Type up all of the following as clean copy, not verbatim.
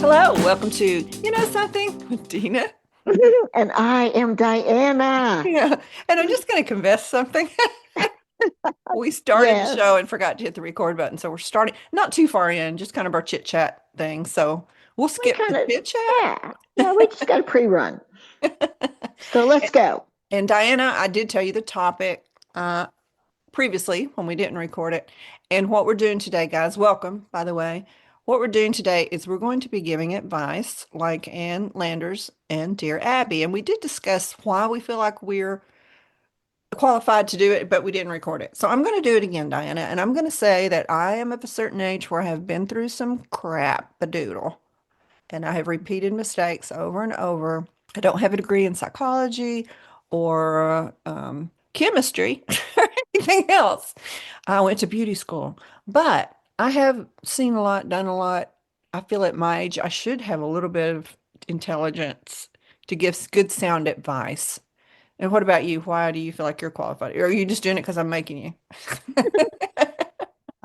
Hello, welcome to Something with Dena. And I am DiAnna. Yeah, and I'm just going to confess something. We started the show Yes, and forgot to hit the record button, so we're starting not too far in, just kind of our chit chat thing. So we'll we skip the kind of, chit chat. yeah, we just got a pre-run. So let's go. And Diana, I did tell you the topic uh, previously when we didn't record it. And what we're doing today, guys, welcome, by the way. What we're doing today is we're going to be giving advice like Ann Landers and Dear Abby. And we did discuss why we feel like we're qualified to do it, but we didn't record it. So I'm going to do it again, Diana. And I'm going to say that I am of a certain age where I have been through some crap, a doodle, and I have repeated mistakes over and over. I don't have a degree in psychology or chemistry or anything else. I went to beauty school, but I have seen a lot, done a lot. I feel at my age, I should have a little bit of intelligence to give good sound advice. And what about you? Why do you feel like you're qualified? Or are you just doing it because I'm making you?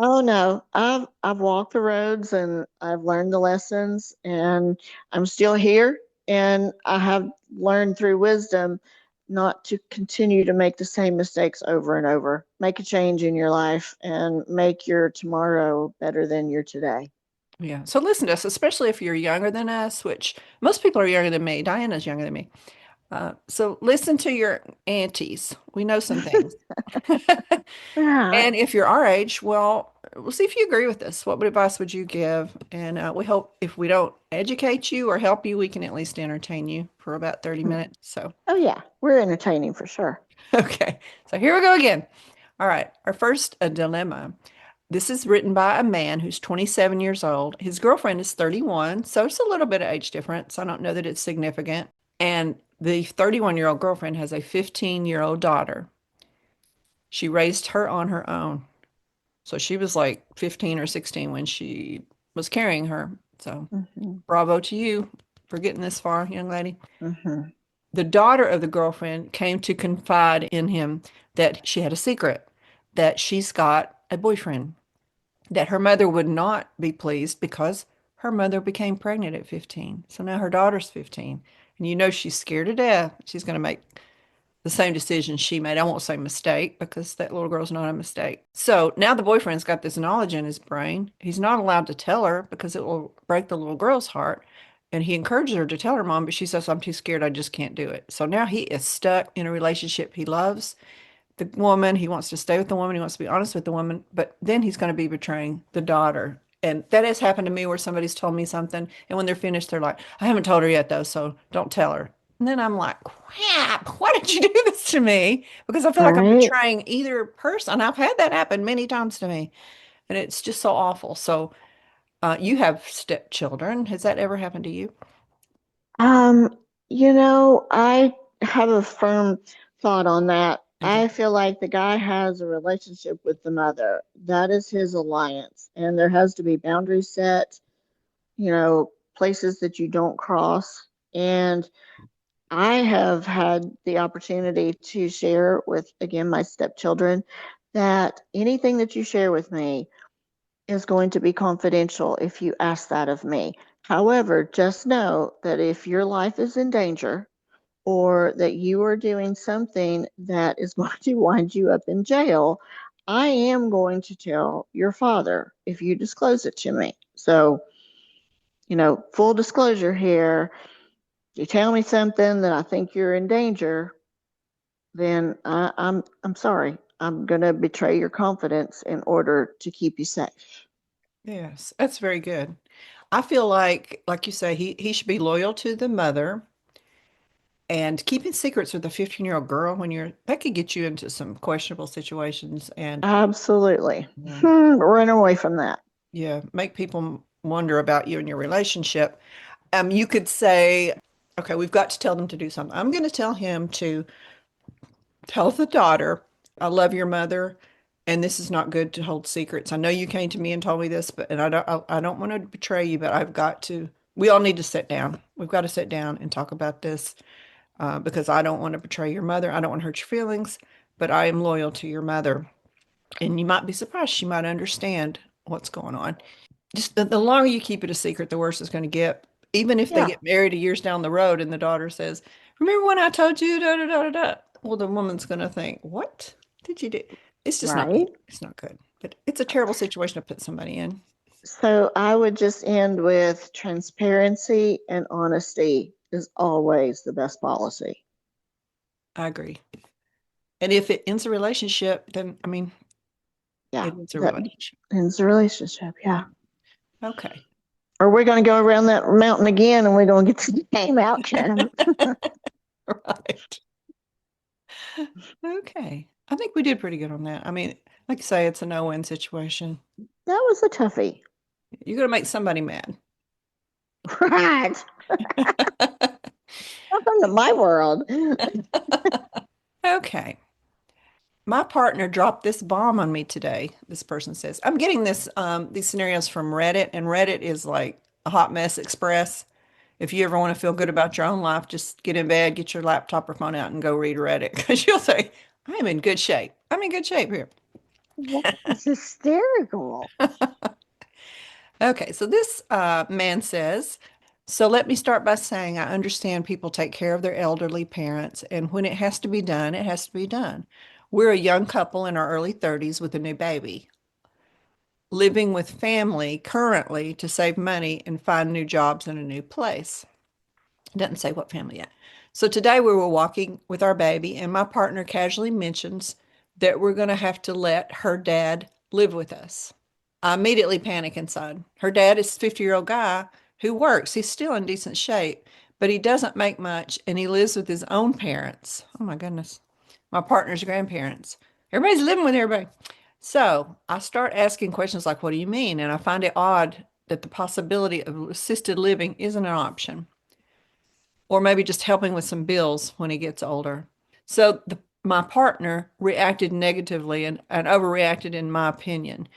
Oh no, I've walked the roads and I've learned the lessons, and I'm still here. And I have learned through wisdom not to continue to make the same mistakes over and over. Make a change in your life and make your tomorrow better than your today. Yeah. So listen to us, especially if you're younger than us, which most people are younger than me. Diana's younger than me. So listen to your aunties. We know some things. Yeah. And if you're our age, well, we'll see if you agree with us. What advice would you give? And we hope if we don't educate you or help you, we can at least entertain you for about 30 minutes. So, Oh yeah, we're entertaining for sure. okay. So here we go again. All right. Our first, a dilemma. This is written by a man who's 27 years old. His girlfriend is 31, so it's a little bit of age difference. I don't know that it's significant. And the 31-year-old girlfriend has a 15-year-old daughter. She raised her on her own. So she was like 15 or 16 when she was carrying her. So Hmm. bravo to you for getting this far, young lady. Hmm. The daughter of the girlfriend came to confide in him that she had a secret, that she's got a boyfriend, that her mother would not be pleased because her mother became pregnant at 15. So now her daughter's 15. And you know she's scared to death. She's going to make the same decision she made. I won't say mistake because that little girl's not a mistake. So now the boyfriend's got this knowledge in his brain. He's not allowed to tell her because it will break the little girl's heart. And he encourages her to tell her mom, but she says, I'm too scared. I just can't do it. So now he is stuck in a relationship he loves the woman. He wants to stay with the woman. He wants to be honest with the woman, but then he's going to be betraying the daughter. And that has happened to me where somebody's told me something, and when they're finished, they're like, I haven't told her yet, though, so don't tell her. And then I'm like, crap, why did you do this to me? Because I feel like I'm Right. betraying either person. I've had that happen many times to me, and it's just so awful. So, you have stepchildren. Has that ever happened to you? Um, I have a firm thought on that. Okay. I feel like the guy has a relationship with the mother. That is his alliance, and there has to be boundaries set, places that you don't cross. And I have had the opportunity to share with, again, my stepchildren that anything that you share with me is going to be confidential if you ask that of me. However, just know that if your life is in danger or that you are doing something that is going to wind you up in jail, I am going to tell your father if you disclose it to me. So, full disclosure here, if you tell me something that I think you're in danger, then I'm sorry. I'm gonna betray your confidence in order to keep you safe. Yes, that's very good. I feel like you say, he should be loyal to the mother. And keeping secrets with a 15-year-old girl when that could get you into some questionable situations and Absolutely. yeah, Run away from that. yeah, make people wonder about you and your relationship. You could say, okay, we've got to tell them to do something. I'm going to tell him to tell the daughter, I love your mother, and this is not good to hold secrets. I know you came to me and told me this, but and I don't want to betray you, but I've got to. We all need to sit down. We've got to sit down and talk about this because I don't want to betray your mother. I don't want to hurt your feelings, but I am loyal to your mother. And you might be surprised. She might understand what's going on. Just the longer you keep it a secret, the worse it's going to get. Even if they Yeah, get married years down the road and the daughter says, remember when I told you da da da da da? Well, the woman's going to think, what did you do? It's just not good. right. It's not good. But it's a terrible situation to put somebody in. So I would just end with transparency and honesty is always the best policy. I agree. And if it ends a relationship, then I mean, Yeah, it ends a that relationship. ends the relationship. Yeah. Okay. Or we're going to go around that mountain again and we're going to get to the same outcome. Right. Okay. I think we did pretty good on that. I mean, like you say, it's a no-win situation. That was a toughie. You're going to make somebody mad. Right. Welcome to my world. Okay. My partner dropped this bomb on me today. This person says, I'm getting these scenarios from Reddit, and Reddit is like a hot mess express. If you ever want to feel good about your own life, just get in bed, get your laptop or phone out and go read Reddit because you'll say, I'm in good shape. I'm in good shape here. That's hysterical. Okay, so this man says, so let me start by saying I understand people take care of their elderly parents, and when it has to be done, it has to be done. We're a young couple in our early 30s with a new baby, living with family currently to save money and find new jobs in a new place. It doesn't say what family yet. So today we were walking with our baby, and my partner casually mentions that we're going to have to let her dad live with us. I immediately panic inside. Her dad is a 50-year-old guy who works. He's still in decent shape, but he doesn't make much and he lives with his own parents. Oh my goodness. My partner's grandparents. Everybody's living with everybody. So I start asking questions like, what do you mean? And I find it odd that the possibility of assisted living isn't an option, or maybe just helping with some bills when he gets older. So my partner reacted negatively and overreacted, in my opinion.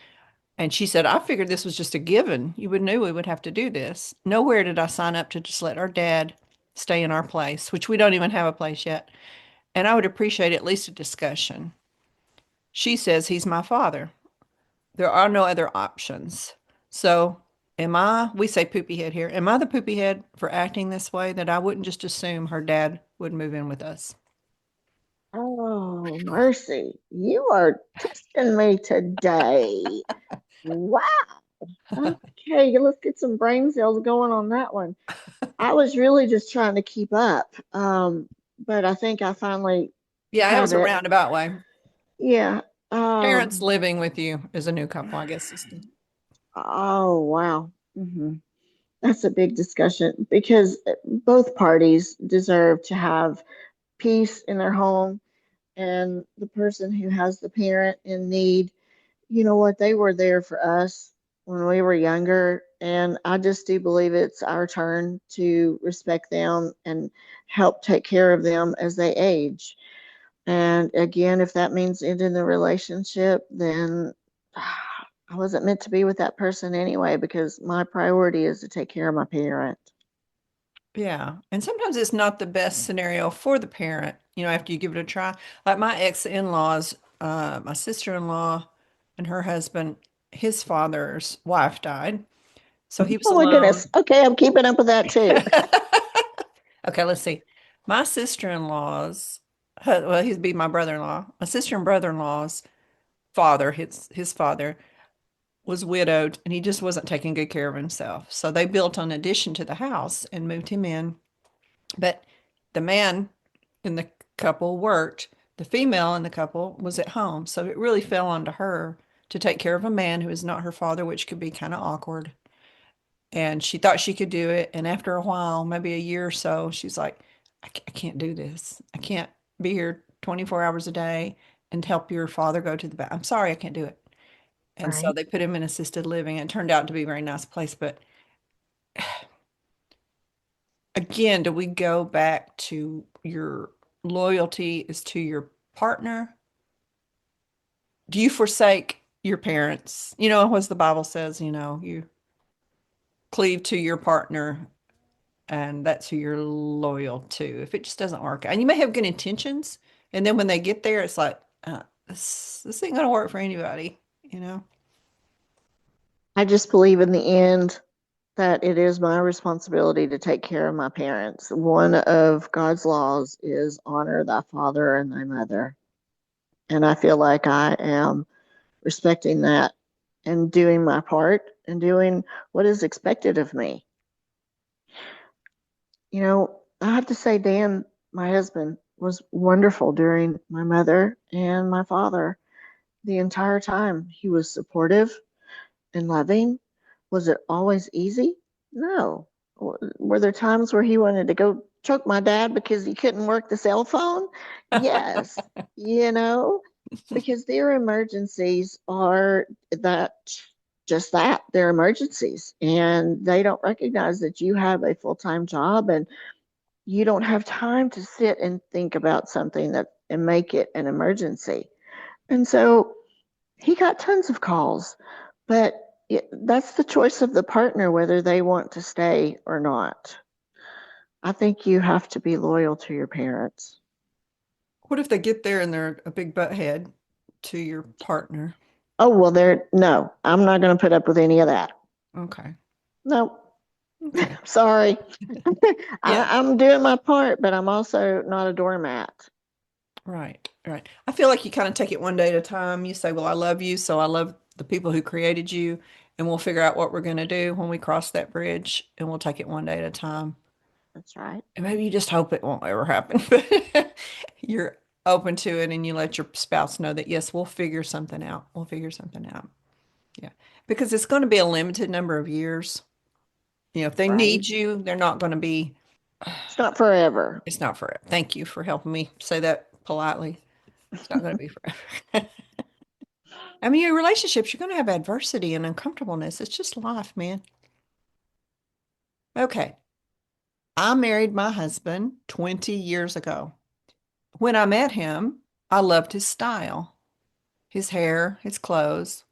And she said, I figured this was just a given. You would knew we would have to do this. Nowhere did I sign up to just let our dad stay in our place, which we don't even have a place yet. And I would appreciate at least a discussion. She says he's my father. There are no other options. So we say poopy head here, am I the poopy head for acting this way that I wouldn't just assume her dad would move in with us? Oh, mercy. You are testing me today. Wow. Okay, let's get some brain cells going on that one. I was really just trying to keep up. But I think I finally Yeah, it have was a it. roundabout way. Yeah. Parents living with you as a new couple, I guess. Oh, wow. That's a big discussion because both parties deserve to have peace in their home. And the person who has the parent in need, you know what, they were there for us when we were younger. And I just do believe it's our turn to respect them and help take care of them as they age. And again, if that means ending the relationship, then I wasn't meant to be with that person anyway because my priority is to take care of my parent. Yeah. And sometimes it's not the best scenario for the parent, after you give it a try. Like my ex-in-laws, my sister-in-law and her husband, his father's wife died. So he was Oh my goodness. alone. Okay, I'm keeping up with that too. Okay, let's see. My sister-in-law's, well, he'd be my brother-in-law. My sister and brother-in-law's father, his father, was widowed and he just wasn't taking good care of himself. So they built an addition to the house and moved him in. But the man in the couple worked. The female in the couple was at home. So it really fell onto her to take care of a man who is not her father, which could be kind of awkward. And she thought she could do it. And after a while, maybe a year or so, she's like, I can't do this. I can't be here 24 hours a day and help your father go to the bath. I'm sorry, I can't do it. And so Right. they put him in assisted living. It turned out to be a very nice place. But again, do we go back to your loyalty is to your partner? Do you forsake your parents? As the Bible says, you cleave to your partner and that's who you're loyal to. If it just doesn't work, and you may have good intentions, and then when they get there, it's like, this ain't gonna work for anybody, you know? I just believe in the end. that it is my responsibility to take care of my parents. One of God's laws is honor thy father and thy mother. And I feel like I am respecting that and doing my part and doing what is expected of me. You know, I have to say, Dan, my husband, was wonderful during my mother and my father the entire time. He was supportive and loving. Was it always easy? No. Were there times where he wanted to go choke my dad because he couldn't work the cell phone? Yes. You know, because their emergencies are that just that they're emergencies, and they don't recognize that you have a full-time job and you don't have time to sit and think about something that and make it an emergency. And so he got tons of calls, but that's the choice of the partner whether they want to stay or not. I think you have to be loyal to your parents. What if they get there and they're a big butthead to your partner? Oh, well, there, no, I'm not going to put up with any of that. Okay. No, Okay. sorry. Yeah. I'm doing my part, but I'm also not a doormat. Right. Right. I feel like you kind of take it one day at a time. You say, well, I love you, so I love the people who created you, and we'll figure out what we're going to do when we cross that bridge, and we'll take it one day at a time. That's right. And maybe you just hope it won't ever happen, but you're open to it and you let your spouse know that, yes, we'll figure something out. We'll figure something out. Yeah. Because it's going to be a limited number of years. You know, if they Right. need you, they're not going to be, It's not forever. it's not forever. Thank you for helping me say that politely. It's not going to be forever. I mean, your relationships, you're going to have adversity and uncomfortableness. It's just life, man. Okay. I married my husband 20 years ago. When I met him, I loved his style, his hair, his clothes.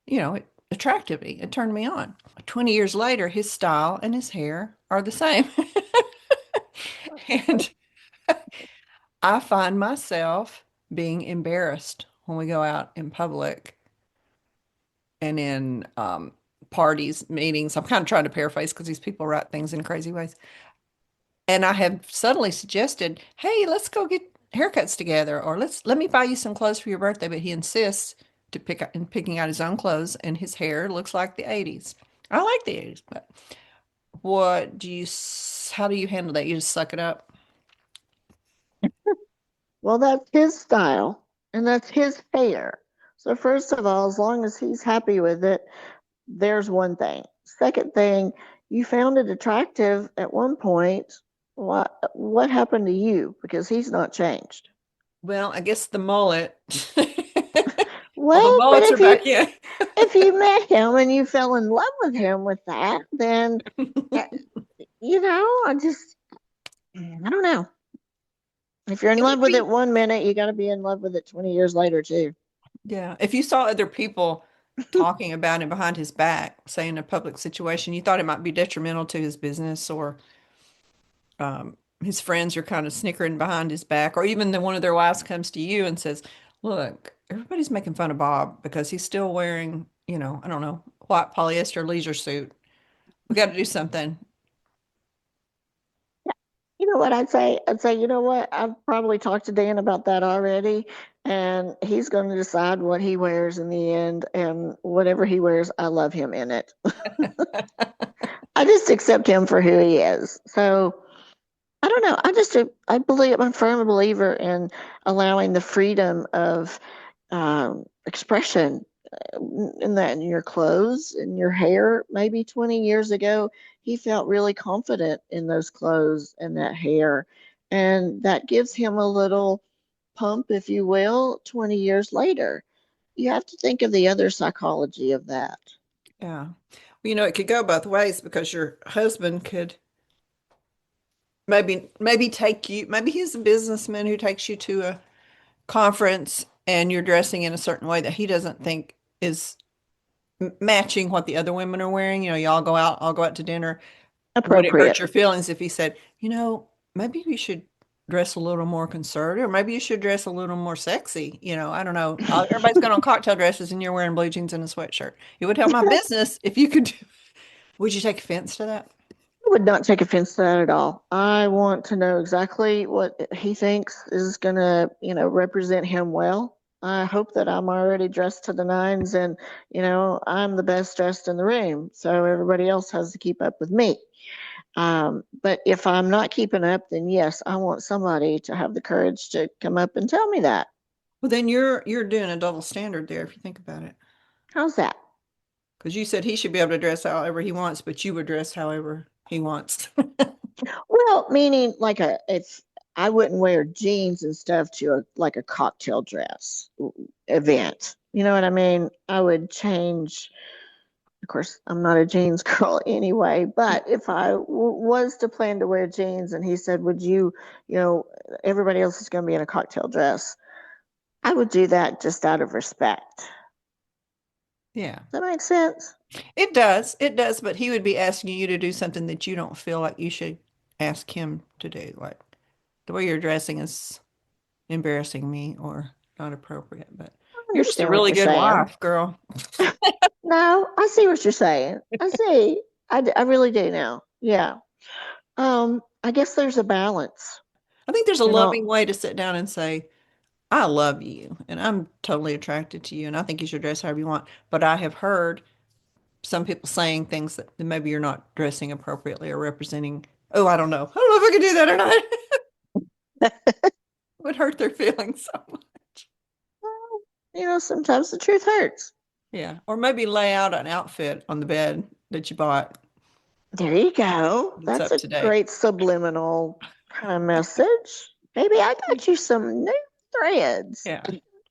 You know, it attracted me. It turned me on. 20 years later, his style and his hair are the same. And I find myself being embarrassed when we go out in public and in parties, meetings. I'm kind of trying to paraphrase because these people write things in crazy ways. And I have suddenly suggested, hey, let's go get haircuts together, or let me buy you some clothes for your birthday. But he insists to pick up in picking out his own clothes, and his hair looks like the 80s. I like the 80s, but how do you handle that? You just suck it up? Well, that's his style and that's his hair. So, first of all, as long as he's happy with it, there's one thing. Second thing, you found it attractive at one point. What happened to you? Because he's not changed. Well, I guess the mullet. Well, the Well, but mullets are back in. if you met him and you fell in love with him with that, then uh, I just I don't know. If you're in It love would with it be, 1 minute, you got to be in love with it 20 years later too. yeah. If you saw other people talking about him behind his back, say in a public situation, you thought it might be detrimental to his business, or his friends are kind of snickering behind his back, or even then one of their wives comes to you and says, look, everybody's making fun of Bob because he's still wearing, I don't know, white polyester leisure suit. We got to do something. You know what I'd say? I'd say, you know what? I've probably talked to Dan about that already, and he's going to decide what he wears in the end. And whatever he wears, I love him in it. I just accept him for who he is. So I don't know. I'm a firm believer in allowing the freedom of expression in that in your clothes and your hair. Maybe 20 years ago, he felt really confident in those clothes and that hair. And that gives him a little pump, if you will, 20 years later. You have to think of the other psychology of that. Yeah. Well, it could go both ways because your husband could maybe take you, maybe he's a businessman who takes you to a conference and you're dressing in a certain way that he doesn't think is matching what the other women are wearing. Y'all go out, I'll go out to dinner. Would it hurt Appropriate. your feelings if he said, maybe you should dress a little more conservative, or maybe you should dress a little more sexy? I don't know. Everybody's going on cocktail dresses and you're wearing blue jeans and a sweatshirt. It would help my business if you could do. Would you take offense to that? I would not take offense to that at all. I want to know exactly what he thinks is going to, represent him well. I hope that I'm already dressed to the nines and, I'm the best dressed in the room. So everybody else has to keep up with me. But if I'm not keeping up, then yes, I want somebody to have the courage to come up and tell me that. Well, then you're doing a double standard there if you think about it. How's that? Because you said he should be able to dress however he wants, but you would dress however he wants. Well, meaning like it's I wouldn't wear jeans and stuff to like a cocktail dress event. You know what I mean? I would change. Of course, I'm not a jeans girl anyway, but if I was to plan to wear jeans and he said, "Would you, you know, everybody else is going to be in a cocktail dress," I would do that just out of respect. Yeah. Does that make sense? It does. It does, but he would be asking you to do something that you don't feel like you should ask him to do. Like the way you're dressing is embarrassing me or not appropriate, but I you're just a understand what really you're good saying. wife, girl. No, I see what you're saying. I see. I really do now. Yeah. I guess there's a balance, I think there's a you loving know. way to sit down and say, I love you and I'm totally attracted to you and I think you should dress however you want. But I have heard some people saying things that maybe you're not dressing appropriately or representing. Oh, I don't know. I don't know if I can do that or not. It would hurt their feelings so much. Well, sometimes the truth hurts. Yeah. Or maybe lay out an outfit on the bed that you bought There you go. that's That's up a to date. great subliminal kind of message. Baby, I got you some new threads. Yeah.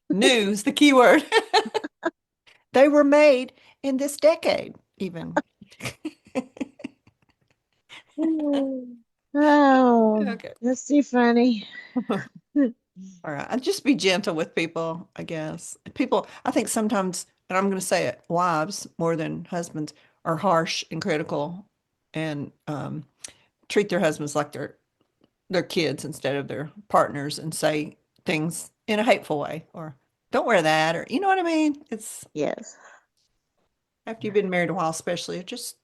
News, the key word. They were made in this decade, even. Oh, Okay. that's too funny. All right. And just be gentle with people, I guess. People, I think sometimes, and I'm going to say it, wives more than husbands are harsh and critical and treat their husbands like their kids instead of their partners and say things in a hateful way or don't wear that or you know what I mean? It's Yes. after you've been married a while, especially, it's just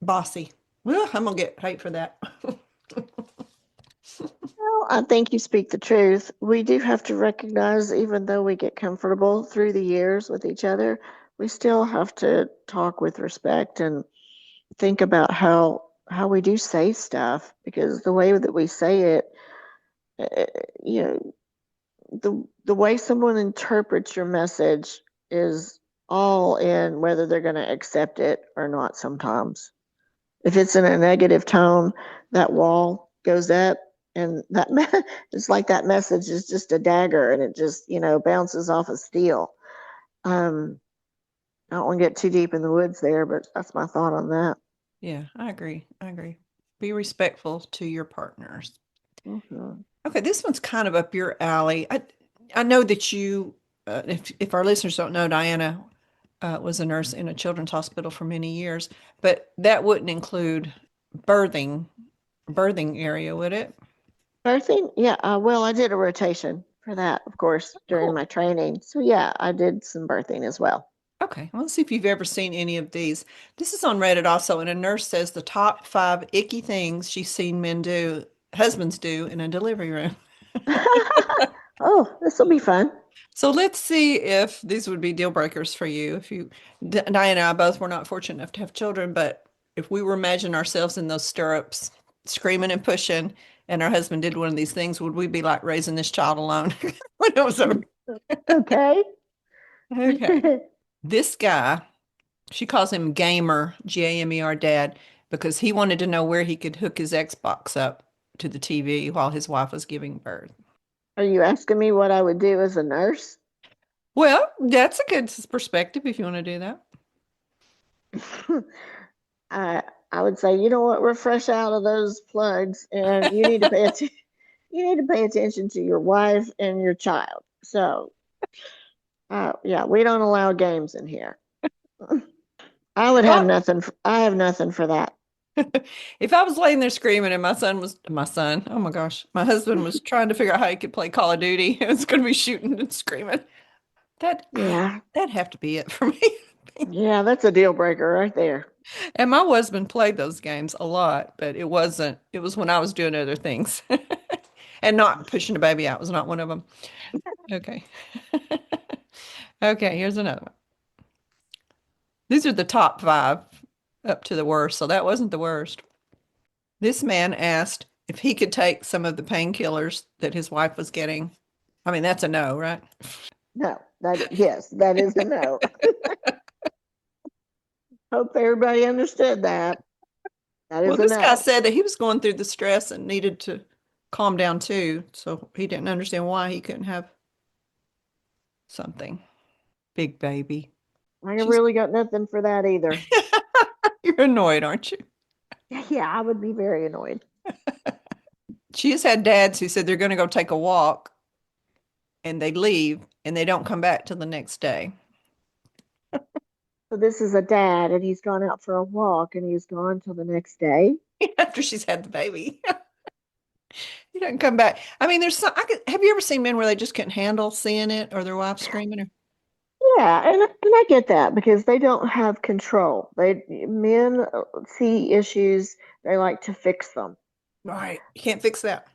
bossy. Well, I'm gonna get hate for that. Well, I think you speak the truth. We do have to recognize, even though we get comfortable through the years with each other, we still have to talk with respect and think about how we do say stuff because the way that we say it, uh, you know, the way someone interprets your message is all in whether they're going to accept it or not sometimes. If it's in a negative tone, that wall goes up and it's like that message is just a dagger and it just, bounces off of steel. Um, I don't want to get too deep in the woods there, but that's my thought on that. Yeah, I agree. I agree. Be respectful to your partners. Mhm. Okay, this one's kind of up your alley. I know that you, if our listeners don't know, Diana was a nurse in a children's hospital for many years, but that wouldn't include birthing birthing area, would it? Birthing, yeah. Well, I did a rotation for that, of course, during Cool. my training. So yeah, I did some birthing as well. Okay, well, let's see if you've ever seen any of these. This is on Reddit also, and a nurse says the top five icky things she's seen husbands do in a delivery room. Oh, this will be fun. So let's see if these would be deal breakers for you. If you, Diana and I both were not fortunate enough to have children, but if we were imagining ourselves in those stirrups, screaming and pushing, and our husband did one of these things, would we be like raising this child alone when it was over? Okay. Okay. This guy, she calls him Gamer, Gamer dad, because he wanted to know where he could hook his Xbox up to the TV while his wife was giving birth. Are you asking me what I would do as a nurse? Well, that's a good perspective if you want to do that. I I would say, you know what, we're fresh out of those plugs, and you need to pay attention. You need to pay attention to your wife and your child. So, yeah, we don't allow games in here. I would have Well, nothing. I have nothing for that. if I was laying there screaming and my son, oh my gosh, my husband was trying to figure out how he could play Call of Duty, it was going to be shooting and screaming. That Yeah, that'd have to be it for me. yeah, that's a deal breaker right there. And my husband played those games a lot, but it wasn't, it was when I was doing other things. And not pushing the baby out was not one of them. Okay. Okay, here's another one. These are the top five up to the worst, so that wasn't the worst. This man asked if he could take some of the painkillers that his wife was getting. I mean, that's a no, right? No, yes, that is a no. Hope everybody understood that. That Well, is a this guy no. said that he was going through the stress and needed to calm down too, so he didn't understand why he couldn't have something. Big baby. I She's really got nothing for that either. You're annoyed, aren't you? Yeah, I would be very annoyed. She has had dads who said they're going to go take a walk and they leave and they don't come back till the next day So this is a dad, and he's gone out for a walk, and he's gone till the next day. after she's had the baby. He doesn't come back. I mean, there's some, have you ever seen men where they just couldn't handle seeing it or their wife screaming or Yeah, and I get that because they don't have control. They men see issues, they like to fix them. right? You can't fix that.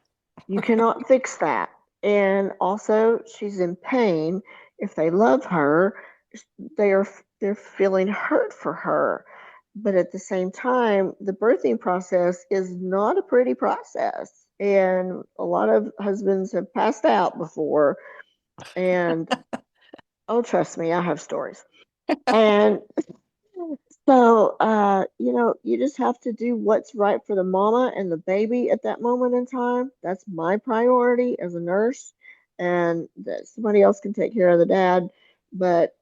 You cannot fix that. And also, she's in pain. If they love her, they are they're feeling hurt for her. But at the same time, the birthing process is not a pretty process. And a lot of husbands have passed out before. And oh, trust me, I have stories. And so, you just have to do what's right for the mama and the baby at that moment in time. That's my priority as a nurse, and that somebody else can take care of the dad. But,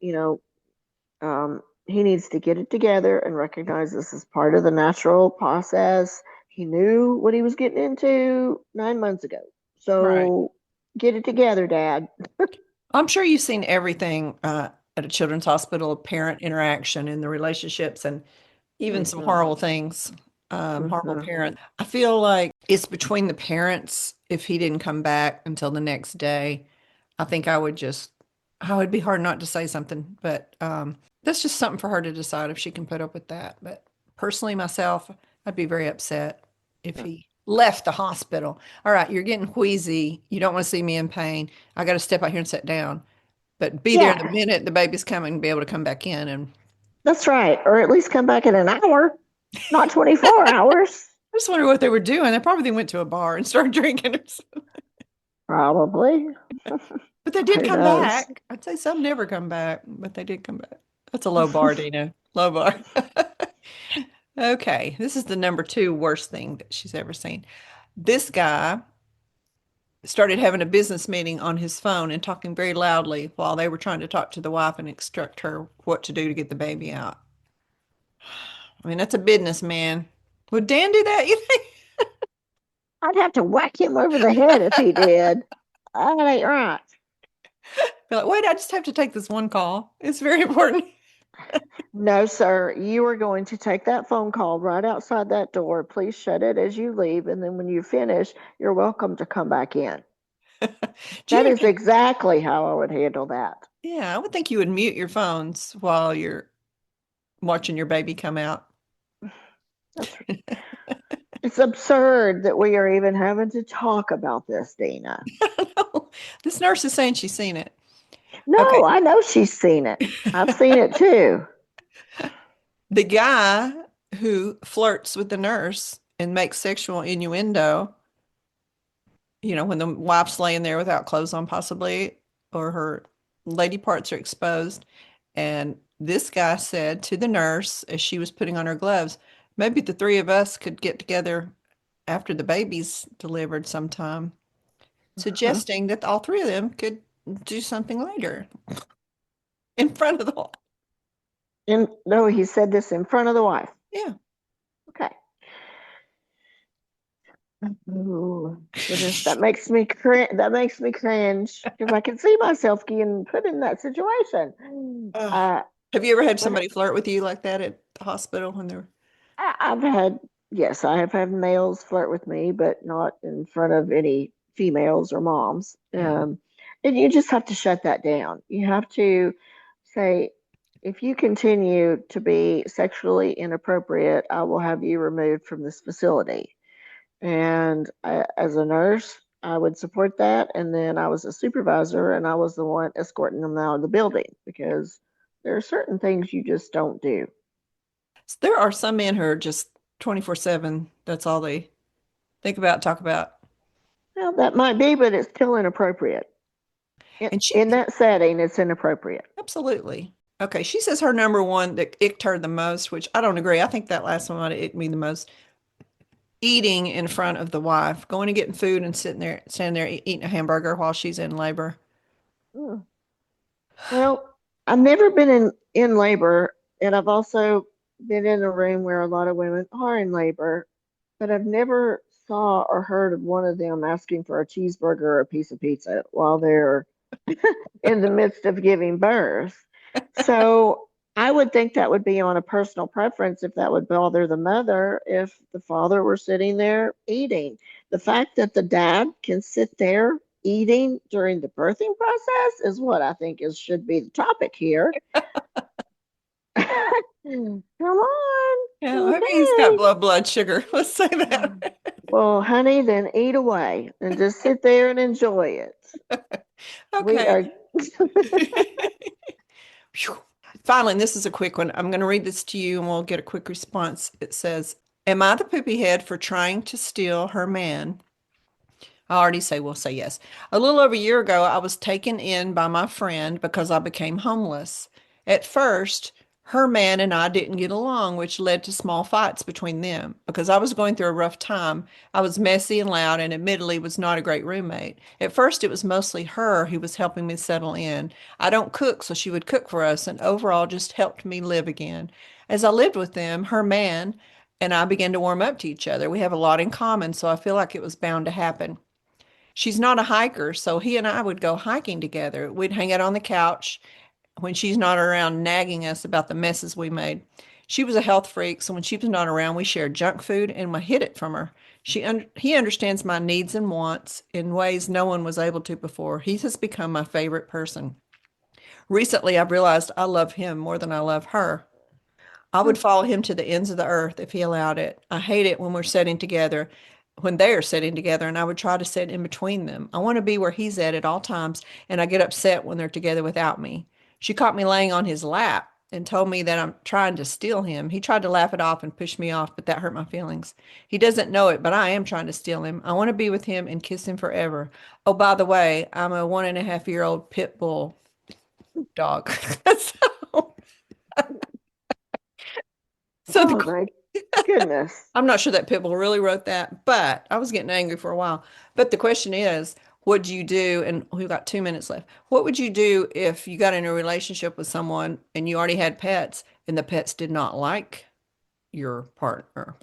he needs to get it together and recognize this is part of the natural process. He knew what he was getting into 9 months ago. Right. So get it together, dad. I'm sure you've seen everything at a children's hospital, parent interaction and the relationships and even some Hmm. horrible things, horrible Hmm. parents. I feel like it's between the parents if he didn't come back until the next day. I think I would be hard not to say something, but that's just something for her to decide if she can put up with that. But personally, myself, I'd be very upset if he left the hospital. All right, you're getting wheezy. You don't want to see me in pain. I got to step out here and sit down, but be there the Yeah, minute the baby's coming and be able to come back in. And that's right. Or at least come back in an hour, not 24 hours. I just wonder what they were doing. They probably went to a bar and started drinking or something. Probably. But they did Who come knows? back. I'd say some never come back, but they did come back. That's a low bar, Dina. Low bar. Okay, this is the number two worst thing that she's ever seen. This guy started having a business meeting on his phone and talking very loudly while they were trying to talk to the wife and instruct her what to do to get the baby out. I mean, that's a businessman. Would Dan do that, you think? I'd have to whack him over the head if he did. That ain't right. Be like, wait, I just have to take this one call. It's very important. No, sir. You are going to take that phone call right outside that door. Please shut it as you leave. And then when you finish, you're welcome to come back in. Do That you is ever, exactly how I would handle that. yeah, I would think you would mute your phones while you're watching your baby come out. That's It's absurd that we are even having to talk about this, Dina. This nurse is saying she's seen it. Okay. No, I know she's seen it. I've seen it too. The guy who flirts with the nurse and makes sexual innuendo, when the wife's laying there without clothes on, possibly, or her lady parts are exposed. And this guy said to the nurse as she was putting on her gloves, maybe the three of us could get together after the baby's delivered sometime, Huh? suggesting that all three of them could do something later in front of the wall. And no, he said this in front of the wife. Yeah. Okay. Ooh, goodness, that makes me cringe. That makes me cringe because I can see myself getting put in that situation. Ugh. Have you ever had But somebody flirt with you like that at the hospital when they're, I've had, yes, I have had males flirt with me, but not in front of any females or moms. yeah. And you just have to shut that down. You have to say, If you continue to be sexually inappropriate, I will have you removed from this facility. And as a nurse, I would support that. And then I was a supervisor and I was the one escorting them out of the building because there are certain things you just don't do. There are some men who are just 24/7. That's all they think about, talk about. Well, that might be, but it's still inappropriate. And she, In that setting, it's inappropriate. absolutely. Okay, she says her number one that icked her the most, which I don't agree. I think that last one might have icked me the most. Eating in front of the wife, going and getting food and sitting there, standing there eating a hamburger while she's in labor. Hmm. Well, I've never been in labor, and I've also been in a room where a lot of women are in labor, but I've never saw or heard of one of them asking for a cheeseburger or a piece of pizza while they're in the midst of giving birth. So I would think that would be on a personal preference if that would bother the mother if the father were sitting there eating. The fact that the dad can sit there eating during the birthing process is what I think is should be the topic here. Come on. Yeah, maybe he's got Okay. blood sugar. Let's say that. Well, honey, then eat away and just sit there and enjoy it. We Okay. are Phew. Finally, and this is a quick one. I'm going to read this to you and we'll get a quick response. It says, am I the poopy head for trying to steal her man? I already say we'll say yes. A little over a year ago, I was taken in by my friend because I became homeless. At first, her man and I didn't get along, which led to small fights between them. Because I was going through a rough time, I was messy and loud and admittedly was not a great roommate. At first, it was mostly her who was helping me settle in. I don't cook, so she would cook for us and overall just helped me live again. As I lived with them, her man and I began to warm up to each other. We have a lot in common, so I feel like it was bound to happen. She's not a hiker, so he and I would go hiking together. We'd hang out on the couch when she's not around nagging us about the messes we made. She was a health freak, so when she was not around, we shared junk food and I hid it from her. He understands my needs and wants in ways no one was able to before. He has become my favorite person. Recently, I've realized I love him more than I love her. I would follow him to the ends of the earth if he allowed it. I hate it when we're sitting together, when they are sitting together, and I would try to sit in between them. I want to be where he's at all times, and I get upset when they're together without me. She caught me laying on his lap and told me that I'm trying to steal him. He tried to laugh it off and push me off, but that hurt my feelings. He doesn't know it, but I am trying to steal him. I want to be with him and kiss him forever. Oh, by the way, I'm a 1.5-year-old pit bull dog. so, so oh the my goodness. I'm not sure that Pitbull really wrote that, but I was getting angry for a while. But the question is, what do you do? And we've got 2 minutes left. What would you do if you got in a relationship with someone and you already had pets and the pets did not like your partner?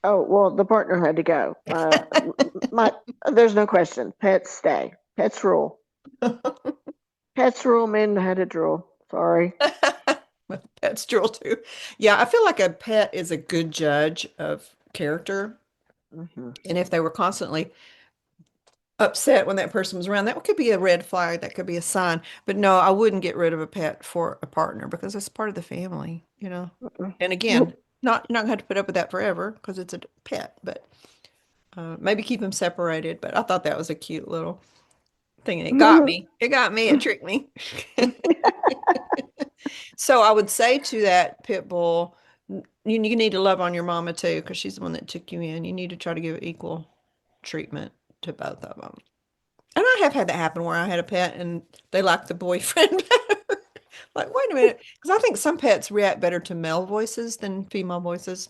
Oh, well, the partner had to go. My, there's no question. Pets stay. Pets rule. Pets rule. Men had a drool. Sorry. Pets drool too. Yeah, I feel like a pet is a good judge of character. Hmm. And if they were constantly upset when that person was around, that could be a red flag. That could be a sign. But no, I wouldn't get rid of a pet for a partner because it's part of the family. And again, Nope. not you're not going to have to put up with that forever because it's a pet, but maybe keep them separated. But I thought that was a cute little thing. And it got me. It got me. It tricked me. So I would say to that pit bull, you need to love on your mama too because she's the one that took you in. You need to try to give equal treatment to both of them. And I have had that happen where I had a pet and they liked the boyfriend better. Like, wait a minute. Because I think some pets react better to male voices than female voices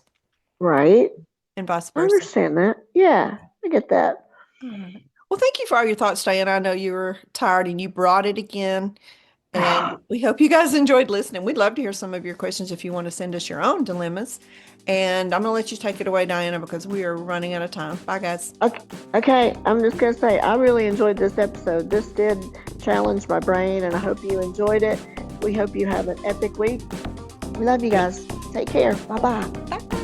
Right. and vice I versa. understand that. Yeah, I get that. All right. Well, thank you for all your thoughts, Diana. I know you were tired and you brought it again. And we hope you guys enjoyed listening. We'd love to hear some of your questions if you want to send us your own dilemmas. And I'm going to let you take it away, Diana, because we are running out of time. Bye, guys. Okay, okay, I'm just going to say, I really enjoyed this episode. This did challenge my brain, and I hope you enjoyed it. We hope you have an epic week. We love you guys. Take care. Bye bye. Bye.